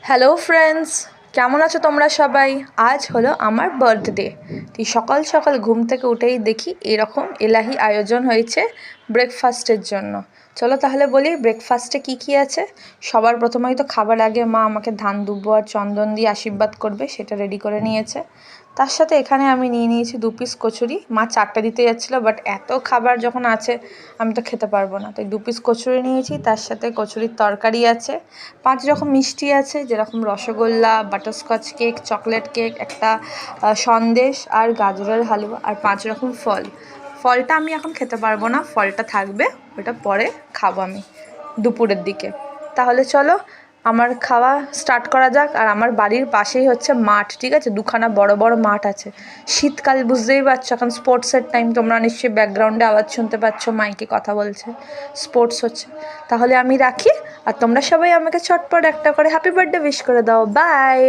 Hello friends, কেমন আছো তোমরা সবাই? আজ হলো আমার বার্থডে। তুই সকাল সকাল ঘুম থেকে উঠেই দেখি এরকম এলাহি আয়োজন হয়েছে ব্রেকফাস্টের জন্য। চলো তাহলে বলি ব্রেকফাস্টে কি কি আছে। সবার প্রথমেই তো খাবার আগে মা আমাকে ধান দুব্বো আর চন্দন দিয়ে আশীর্বাদ করবে, সেটা রেডি করে নিয়েছে। তার সাথে এখানে আমি নিয়ে নিয়েছি 2 পিস কচুরি। মা 4টা দিতে যাচ্ছিলো, বাট এত খাবার যখন আছে আমি তো খেতে পারবো না, তাই 2 পিস কচুরি নিয়েছি। তার সাথে কচুরির তরকারি আছে, 5 রকম মিষ্টি আছে, যেরকম rasgulla, butterscotch cake, chocolate cake, একটা সন্দেশ আর গাজরের হালুয়া, আর 5 রকম ফল। ফলটা আমি এখন খেতে পারবো না, ফলটা থাকবে, ওটা পরে খাবো আমি দুপুরের দিকে। তাহলে চলো আমার খাওয়া স্টার্ট করা যাক। আর আমার বাড়ির পাশেই হচ্ছে মাঠ, ঠিক আছে, দুখানা বড় বড় মাঠ আছে। শীতকাল বুঝতেই পারছো, এখন স্পোর্টসের টাইম। তোমরা নিশ্চয়ই ব্যাকগ্রাউন্ডে আওয়াজ শুনতে পাচ্ছ, মাইকে কথা বলছে, স্পোর্টস হচ্ছে। তাহলে আমি রাখি, আর তোমরা সবাই আমাকে চটপট একটা করে হ্যাপি বার্থডে উইশ করে দাও। বাই।